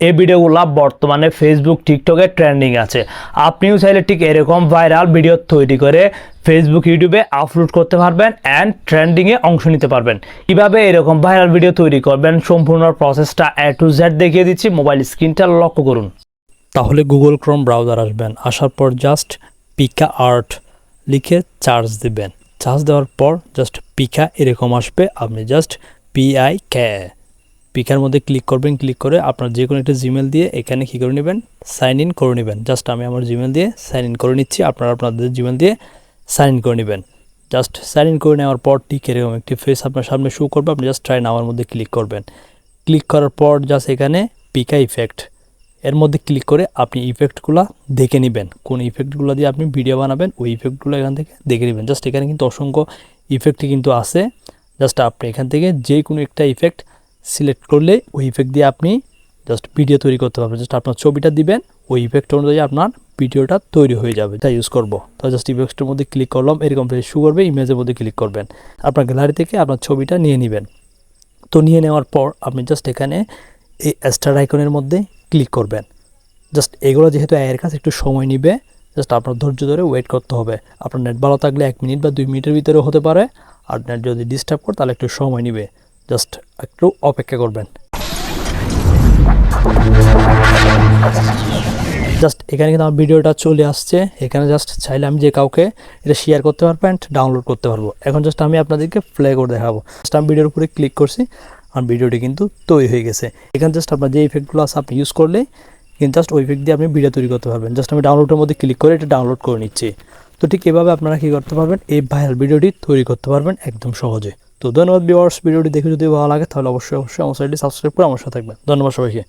এই ভিডিওগুলো বর্তমানে ফেসবুক টিকটকে ট্রেন্ডিং আছে। আপনিও চাইলে ঠিক এরকম ভাইরাল ভিডিও তৈরি করে ফেসবুক ইউটিউবে আপলোড করতে পারবেন অ্যান্ড ট্রেন্ডিংয়ে অংশ নিতে পারবেন। কীভাবে এরকম ভাইরাল ভিডিও তৈরি করবেন সম্পূর্ণ প্রসেসটা A to Z দেখিয়ে দিচ্ছি। মোবাইল স্ক্রিনটা লক্ষ্য করুন। তাহলে গুগল ক্রোম ব্রাউজার আসবেন, আসার পর জাস্ট পিকা আর্ট লিখে চার্জ দিবেন। চার্জ দেওয়ার পর জাস্ট পিকা এরকম আসবে, আপনি জাস্ট PIK পিকার মধ্যে ক্লিক করবেন। ক্লিক করে আপনার যে কোনো একটা জিমেল দিয়ে এখানে কী করে নেবেন, সাইন ইন করে নেবেন। জাস্ট আমি আমার জিমেল দিয়ে সাইন ইন করে নিচ্ছি, আপনারা আপনাদের জিমেল দিয়ে সাইন ইন করে নেবেন। জাস্ট সাইন ইন করে নেওয়ার পর ঠিক এরকম একটি ফেস আপনার সামনে শো করবে, আপনি জাস্ট ট্রাই নাওয়ার মধ্যে ক্লিক করবেন। ক্লিক করার পর জাস্ট এখানে পিকা ইফেক্ট এর মধ্যে ক্লিক করে আপনি ইফেক্টগুলো দেখে নেবেন, কোন ইফেক্টগুলো দিয়ে আপনি ভিডিও বানাবেন ওই ইফেক্টগুলো এখান থেকে দেখে নেবেন। জাস্ট এখানে কিন্তু অসংখ্য ইফেক্টই কিন্তু আছে। জাস্ট আপনি এখান থেকে যে কোনো একটা ইফেক্ট সিলেক্ট করলে ওই ইফেক্ট দিয়ে আপনি জাস্ট ভিডিও তৈরি করতে পারবেন। জাস্ট আপনার ছবিটা দিবেন, ওই ইফেক্ট অনুযায়ী আপনার ভিডিওটা তৈরি হয়ে যাবে। তাই ইউজ করবো। তো জাস্ট ইফেক্টের মধ্যে ক্লিক করলাম, এরকম শো করবে। ইমেজের মধ্যে ক্লিক করবেন, আপনার গ্যালারি থেকে আপনার ছবিটা নিয়ে নেবেন। তো নিয়ে নেওয়ার পর আপনি জাস্ট এখানে এই স্টার আইকনের মধ্যে ক্লিক করবেন। জাস্ট এগুলো যেহেতু এর কাছে একটু সময় নেবে, জাস্ট আপনার ধৈর্য ধরে ওয়েট করতে হবে। আপনার নেট ভালো থাকলে 1 মিনিট বা 2 মিনিটের ভিতরেও হতে পারে, আর নেট যদি ডিস্টার্ব করে তাহলে একটু সময় নেবে। জাস্ট একটু অপেক্ষা করবেন। জাস্ট এখানে কিন্তু আমার ভিডিওটা চলে আসছে। এখানে জাস্ট চাইলে আমি যে কাউকে এটা শেয়ার করতে পারবো অ্যান্ড ডাউনলোড করতে পারবো। এখন জাস্ট আমি আপনাদেরকে প্লে করে দেখাবো। জাস্ট আমি ভিডিওর উপরে ক্লিক করছি, আর ভিডিওটি কিন্তু তৈরি হয়ে গেছে। এখানে জাস্ট আপনার যে ইফেক্টগুলো আছে আপনি ইউজ করলে কিন্তু জাস্ট ওই ইফেক্ট দিয়ে আপনি ভিডিও তৈরি করতে পারবেন। জাস্ট আমি ডাউনলোডের মধ্যে ক্লিক করে এটা ডাউনলোড করে নিচ্ছি। তো ঠিক এভাবে আপনারা কী করতে পারবেন, এই ভাইরাল ভিডিওটি তৈরি করতে পারবেন একদম সহজে। তো ধন্যবাদ ভিউয়ার্স, ভিডিওটি দেখে যদি ভালো লাগে তাহলে অবশ্যই আমার চ্যানেলটি সাবস্ক্রাইব করে আমার সাথে থাকবেন। ধন্যবাদ সবাইকে।